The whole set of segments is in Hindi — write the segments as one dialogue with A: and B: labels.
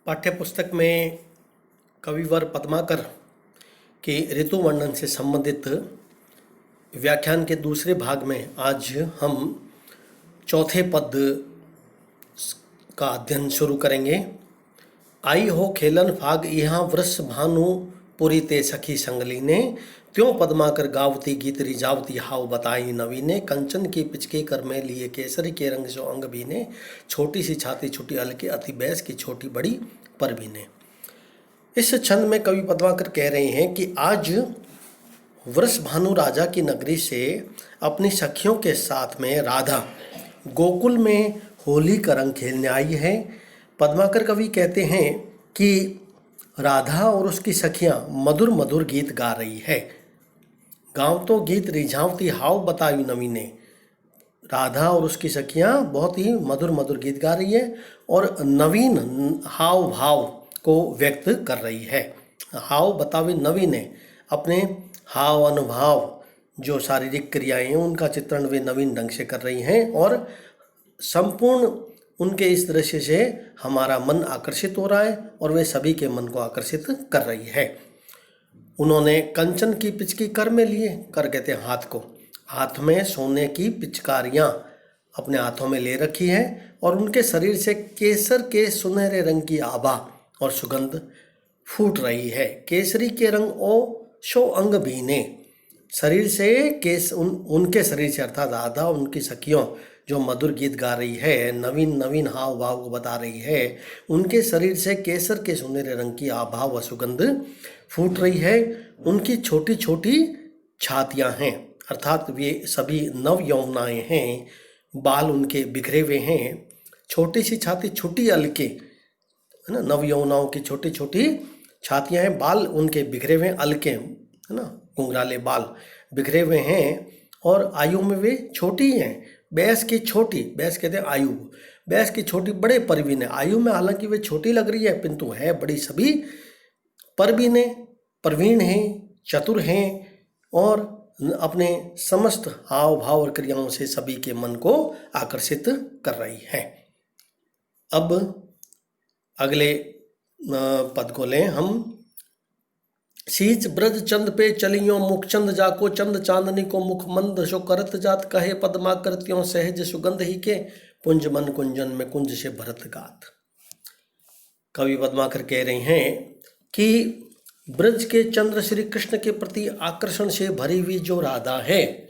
A: पाठ्यपुस्तक में कविवर पद्माकर के ऋतु वर्णन से संबंधित व्याख्यान के दूसरे भाग में आज हम चौथे पद का अध्ययन शुरू करेंगे। आई हो खेलन फाग यहाँ वृष भानु पुरी ते सखी संगलीने, त्यों पद्माकर गावती गीत रिजावती हाव बताई नवीने, कंचन की पिचके कर में लिए केसरी के रंग सो अंग बीने, छोटी सी छाती छुटी अलके अति बैस की छोटी बड़ी पर बीने। इस छंद में कवि पद्माकर कह रहे हैं कि आज वृष भानु राजा की नगरी से अपनी सखियों के साथ में राधा गोकुल में होली का रंग खेलने आई है। पद्माकर कवि कहते हैं कि राधा और उसकी सखियां मधुर मधुर गीत गा रही है। गाँव तो गीत रिझावती हाव बताई नवीने, राधा और उसकी सखियां बहुत ही मधुर मधुर गीत गा रही है और नवीन हाव भाव को व्यक्त कर रही है। हाव बतावे नवीने, अपने हाव अनुभाव जो शारीरिक क्रियाएं हैं उनका चित्रण वे नवीन ढंग से कर रही हैं और संपूर्ण उनके इस दृश्य से हमारा मन आकर्षित हो रहा है और वे सभी के मन को आकर्षित कर रही है। उन्होंने कंचन की पिचकी कर में लिए, कर कहते हैं हाथ को, हाथ में सोने की पिचकारियाँ अपने हाथों में ले रखी हैं और उनके शरीर से केसर के सुनहरे रंग की आभा और सुगंध फूट रही है। केसरी के रंग ओ शो अंग बीने, शरीर से उनके शरीर से अर्थात राधा उनकी सखियों जो मधुर गीत गा रही है, नवीन नवीन हाव भाव को बता रही है, उनके शरीर से केसर के सुनहरे रंग की आभा व सुगंध फूट रही है। उनकी छोटी छोटी छातियां हैं, अर्थात वे सभी नव यौवनाएं हैं, बाल उनके बिखरे हुए हैं। छोटी सी छाती छोटी अलके, है ना, नव यौवनाओं की छोटी छोटी छातियां हैं, बाल उनके बिखरे हुए अलके, है ना, घुंघराले बाल बिखरे हुए हैं और आयु में वे छोटी हैं। बैस की छोटी, बैस कहते हैं आयु, बैस की छोटी बड़े परवीन है। आयु में हालांकि वे छोटी लग रही है किंतु है बड़ी सभी परवीन, प्रवीण हैं, चतुर हैं और अपने समस्त हाव भाव और क्रियाओं से सभी के मन को आकर्षित कर रही है। अब अगले पद को लें हम। शीच ब्रज चंद पे चलियो मुख चंद जाको, चंद चांदनी को मुख मंद शो करत जात, कहे पद्मा करत्यों सहज सुगंध ही के, पुंज मन कुंजन में कुंज से भरत गात। कवि पद्माकर कह रहे हैं कि ब्रज के चंद्र श्री कृष्ण के प्रति आकर्षण से भरी हुई जो राधा है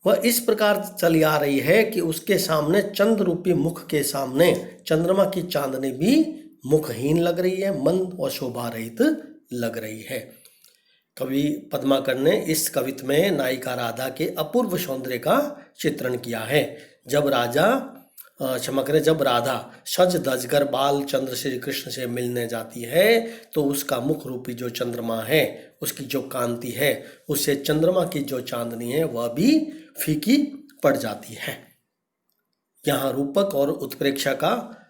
A: वह इस प्रकार चली आ रही है कि उसके सामने चंद्र रूपी मुख के सामने चंद्रमा की चांदनी भी मुखहीन लग रही है, मंद और शोभा रहित लग रही है। कवि पद्माकर ने इस कवित्व में नायिका राधा के अपूर्व सौंदर्य का चित्रण किया है। जब राधा सज धजकर बाल चंद्र श्री कृष्ण से मिलने जाती है तो उसका मुख रूपी जो चंद्रमा है, उसकी जो कांति है, उससे चंद्रमा की जो चांदनी है वह भी फीकी पड़ जाती है। यहाँ रूपक और उत्प्रेक्षा का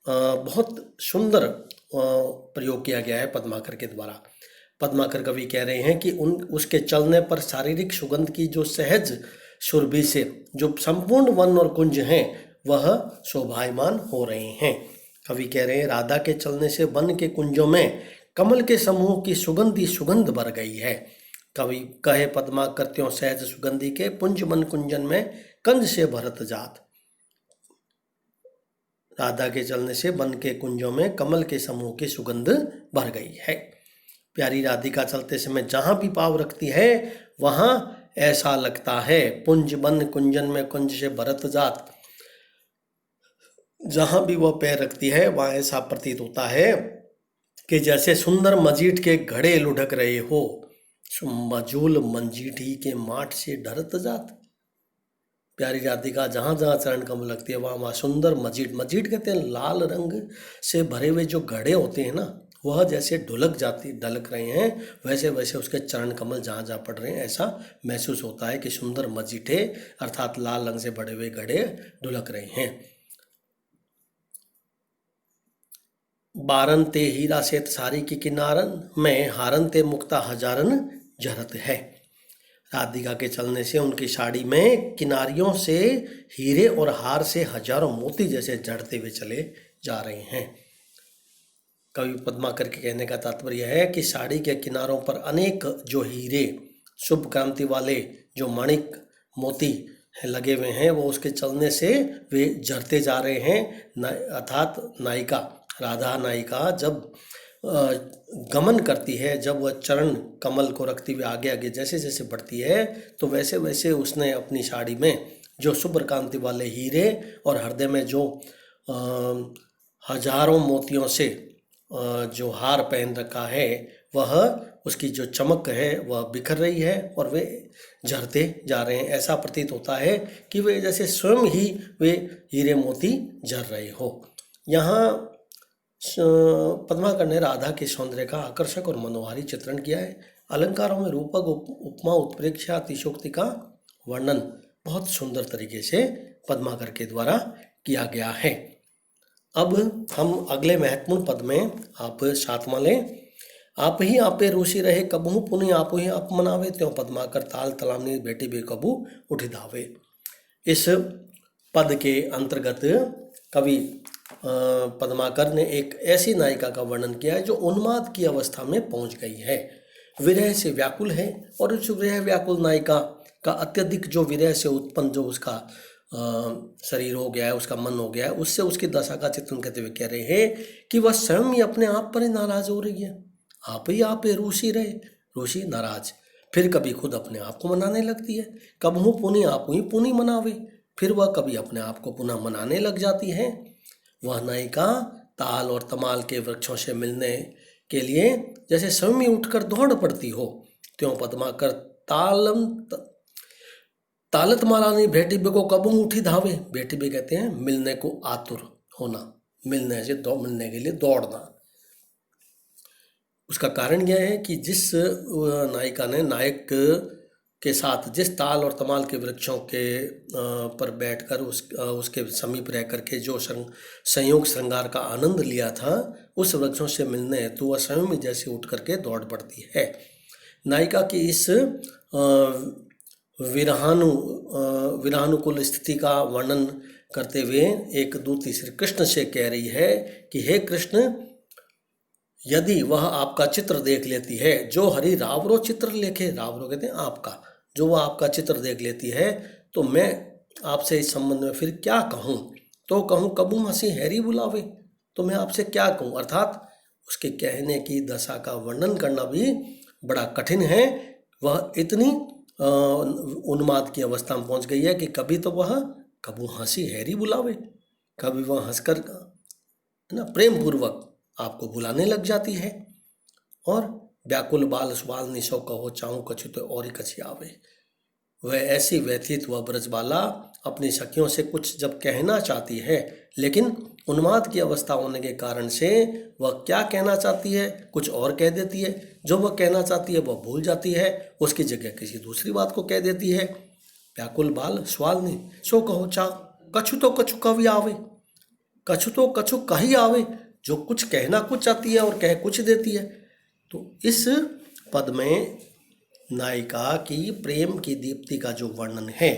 A: बहुत सुंदर प्रयोग किया गया है पद्माकर के द्वारा। पद्माकर कवि कह रहे हैं कि उसके चलने पर शारीरिक सुगंध की जो सहज सुरभि से जो संपूर्ण वन और कुंज हैं वह शोभायमान हो रहे हैं। कवि कह रहे हैं राधा के चलने से वन के कुंजों में कमल के समूह की सुगंध भर गई है। कवि कहे पद्मा करत्यों सहज सुगंधी के, पुंज मन कुंजन में कंज से भरत जात। राधा के चलने से वन के कुंजों में कमल के समूह की सुगंध भर गई है। प्यारी राधिका चलते समय जहाँ भी पाँव रखती है वहाँ ऐसा लगता है, पुंज वन कुंजन में कुंज से भरत जात, जहाँ भी वह पैर रखती है वहाँ ऐसा प्रतीत होता है कि जैसे सुंदर मजीठ के घड़े लुढ़क रहे हो, मजूल मंजीठी के माठ से ढरत जात। प्यारी राधिका जहाँ जहाँ चरण कमल लगती है वहाँ सुंदर मजीठ कहते हैं लाल रंग से भरे हुए जो घड़े होते हैं ना, वह जैसे ढलक रहे हैं वैसे वैसे उसके चरण कमल जहाँ जहाँ पड़ रहे हैं ऐसा महसूस होता है कि सुंदर मजीठे अर्थात लाल रंग से भरे हुए घड़े ढुलक रहे हैं। बारन ते हीरा सेत सारी की किनारन में, हारन ते मुक्ता हजारन झरत है। राधिका के चलने से उनकी साड़ी में किनारियों से हीरे और हार से हजारों मोती जैसे जड़ते हुए चले जा रहे हैं। कवि पद्माकर के कहने का तात्पर्य है कि साड़ी के किनारों पर अनेक जो हीरे, शुभ क्रांति वाले जो माणिक मोती लगे हुए हैं, वो उसके चलने से वे झरते जा रहे हैं। अर्थात नायिका, राधा नायिका जब गमन करती है, जब वह चरण कमल को रखती हुई आगे आगे जैसे जैसे बढ़ती है, तो वैसे वैसे उसने अपनी साड़ी में जो शुभ्र कांति वाले हीरे और हृदय में जो हजारों मोतियों से जो हार पहन रखा है, वह उसकी जो चमक है वह बिखर रही है और वे झरते जा रहे हैं। ऐसा प्रतीत होता है कि वे जैसे स्वयं ही वे हीरे मोती झर रहे हो। यहाँ पद्माकर ने राधा के सौंदर्य का आकर्षक और मनोहारी चित्रण किया है। अलंकारों में रूपक, उपमा, उत्प्रेक्षा, अतिशोक्ति का वर्णन बहुत सुंदर तरीके से पद्माकर के द्वारा किया गया है। अब हम अगले महत्वपूर्ण पद में आप सातवां लें। आप ही आपे रूसी रहे कबहू पुनि आप ही आप मनावे, त्यों पद्माकर ताल तलामनी बेटी बे कबू उठी धावे। इस पद के अंतर्गत कवि पद्माकर ने एक ऐसी नायिका का वर्णन किया है जो उन्माद की अवस्था में पहुंच गई है, विरह से व्याकुल है, और उस विरह व्याकुल नायिका का अत्यधिक जो विरह से उत्पन्न जो उसका शरीर हो गया है, उसका मन हो गया है, उससे उसकी दशा का चित्रण करते हुए कह रहे हैं कि वह स्वयं ही अपने आप पर ही नाराज हो रही है। आप ही आप रूसी रहे, रूसी नाराज, फिर कभी खुद अपने आप को मनाने लगती है। कबहू पुनि आप ही पुनि मनावे, फिर वह कभी अपने आप को पुनः मनाने लग जाती है। वह नायिका ताल और तमाल के वृक्षों से मिलने के लिए जैसे स्वयं ही उठकर दौड़ पड़ती हो, त्यों पद्माकर तालत मारानी बेटी बे को कबू उठी धावे। बेटी बे कहते हैं मिलने को आतुर होना, मिलने मिलने के लिए दौड़ना। उसका कारण यह है कि जिस नायिका ने नायक के साथ जिस ताल और तमाल के वृक्षों के पर बैठकर उसके समीप रह करके जो संयोग श्रृंगार का आनंद लिया था, उस वृक्षों से मिलने हेतु वह स्वयं ही जैसे उठ करके दौड़ पड़ती है। नायिका की इस विरहानुकूल स्थिति का वर्णन करते हुए एक दूती श्री कृष्ण से कह रही है कि हे कृष्ण, यदि वह आपका चित्र देख लेती है, जो हरि रावरो चित्र लेखे, रावरो कहते हैं आपका, जो वह आपका चित्र देख लेती है, तो मैं आपसे इस संबंध में फिर क्या कहूँ। तो कहूँ कबू हंसी हैरी बुलावे, तो मैं आपसे क्या कहूँ। अर्थात उसके कहने की दशा का वर्णन करना भी बड़ा कठिन है। वह इतनी उन्माद की अवस्था में पहुँच गई है कि कभी तो वह कबू हंसी हैरी बुलावे, कभी वह हंसकर ना प्रेम पूर्वक आपको बुलाने लग जाती है। और व्याकुल बाल सुबाल निशो कहो चाहूँ कछु तो और ही कछि आवे। वह ऐसी व्यथित वह ब्रजबाला अपनी सखियों से कुछ जब कहना चाहती है, लेकिन उन्माद की अवस्था होने के कारण से वह क्या कहना चाहती है कुछ और कह देती है, जो वह कहना चाहती है वह भूल जाती है, उसकी जगह किसी दूसरी बात को कह देती है। व्याकुल बाल स्वाल नहीं सो कहो चा कछु तो कछु कवि आवे, कछु तो कछु कही आवे, जो कुछ कहना कुछ चाहती है और कह कुछ देती है। तो इस पद में नायिका की प्रेम की दीप्ति का जो वर्णन है,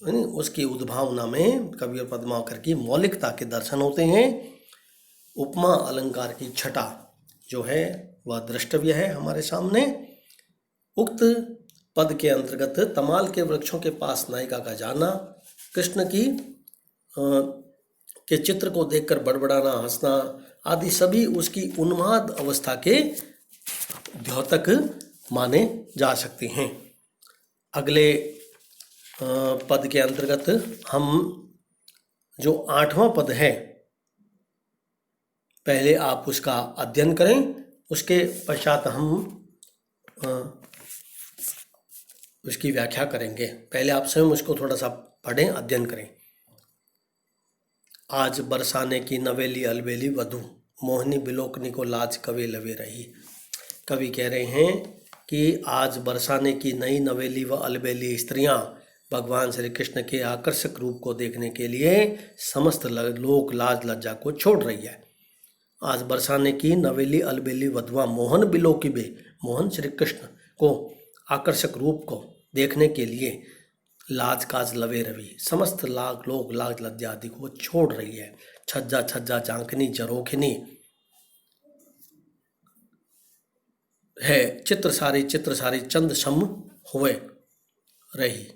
A: उसकी उद्भावना में कवि और पद्माकर की मौलिकता के दर्शन होते हैं। उपमा अलंकार की छटा जो है वह द्रष्टव्य है हमारे सामने। उक्त पद के अंतर्गत तमाल के वृक्षों के पास नायिका का जाना, कृष्ण की के चित्र को देखकर बड़बड़ाना, हंसना आदि सभी उसकी उन्माद अवस्था के द्योतक माने जा सकते हैं। अगले पद के अंतर्गत हम जो 8वां पद है, पहले आप उसका अध्ययन करें, उसके पश्चात हम उसकी व्याख्या करेंगे। पहले आप स्वयं उसको थोड़ा सा पढ़ें, अध्ययन करें। आज बरसाने की नवेली अलबेली वधू, मोहनी बिलोकनी को लाज कवे लवे रही। कवि कह रहे हैं कि आज बरसाने की नई नवेली व अलबेली स्त्रियां भगवान श्री कृष्ण के आकर्षक रूप को देखने के लिए समस्त लोक लाज लज्जा को छोड़ रही है। आज बरसाने की नवेली अलबेली वधुआ मोहन बिलोकी बे, मोहन श्री कृष्ण को आकर्षक रूप को देखने के लिए लाज काज लवे रवि, समस्त लोग लाज लज्जा आदि को छोड़ रही है। छज्जा छज्जा झांकनी जरोखनी, है चित्रसारी चित्रसारी चंद सम हुए रही।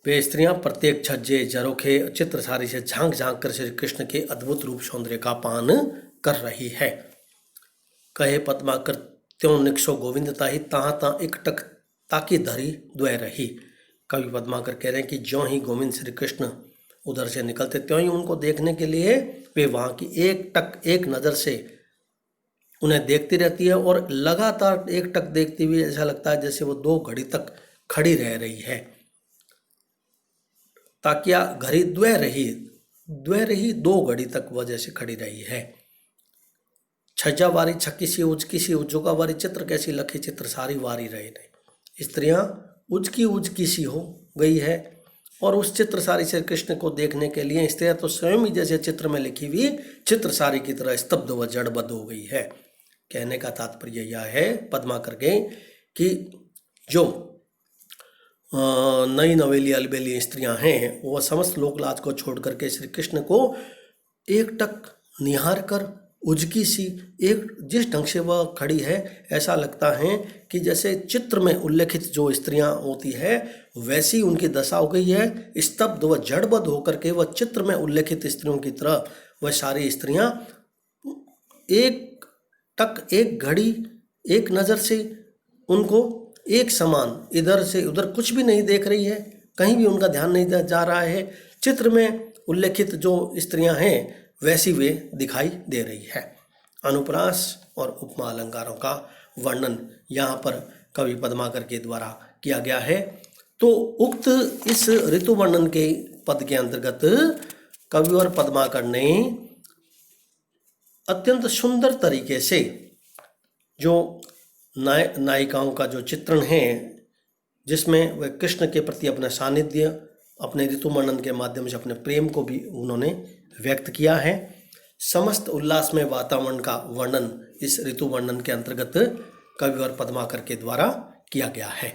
A: वे स्त्रियां प्रत्येक छज्जे झरोखे चित्रसारी से झांक झांक कर श्री कृष्ण के अद्भुत रूप सौंदर्य का पान कर रही है। कहे पद्माकर त्यों निक्षो गोविंदता ही तहाँ तहाँ एक टक ताकि धरी द्वय रही। कवि पद्माकर कह रहे हैं कि ज्यों ही गोविंद श्री कृष्ण उधर से निकलते त्यों ही उनको देखने के लिए वे वहाँ की एक टक एक नज़र से उन्हें देखती रहती है और लगातार एक टक देखती हुई ऐसा लगता है जैसे वो 2 घड़ी तक खड़ी रह रही है। ताकिया घड़ी द्वय रही 2 घड़ी तक वह जैसे खड़ी रही है। छज्जा वारी छक्की सी उचकी सी उज्जोगा वारी चित्र कैसी लखी चित्र सारी वारी रही नहीं। स्त्रियां उचकी सी हो गई है और उस चित्र सारी श्री कृष्ण को देखने के लिए स्त्रियां तो स्वयं ही जैसे चित्र में लिखी हुई चित्र सारी की तरह स्तब्ध व जड़बद्ध हो गई है। कहने का तात्पर्य यह है पद्माकर के कि जो नई नवेली अलबेली स्त्रियां हैं वह समस्त लोकलाज को छोड़ करके श्री कृष्ण को एक टक निहार कर उजकी सी एक जिस ढंग से वह खड़ी है ऐसा लगता है कि जैसे चित्र में उल्लेखित जो स्त्रियां होती है वैसी उनकी दशा हो गई है। स्तब्ध व जड़बद्ध होकर के वह चित्र में उल्लेखित स्त्रियों की तरह वह सारी स्त्रियां एक टक एक घड़ी एक नज़र से उनको एक समान इधर से उधर कुछ भी नहीं देख रही है, कहीं भी उनका ध्यान नहीं जा रहा है। चित्र में उल्लेखित जो स्त्रियां हैं वैसी वे दिखाई दे रही है। अनुप्रास और उपमा अलंकारों का वर्णन यहाँ पर कवि पद्माकर के द्वारा किया गया है। तो उक्त इस ऋतु वर्णन के पद के अंतर्गत कविवर पद्माकर ने अत्यंत सुंदर तरीके से जो नायिकाओं का जो चित्रण है जिसमें वह कृष्ण के प्रति अपना सानिध्य अपने ऋतु वर्णन के माध्यम से अपने प्रेम को भी उन्होंने व्यक्त किया है। समस्त उल्लासमय वातावरण का वर्णन इस ऋतु वर्णन के अंतर्गत कविवर पद्माकर के द्वारा किया गया है।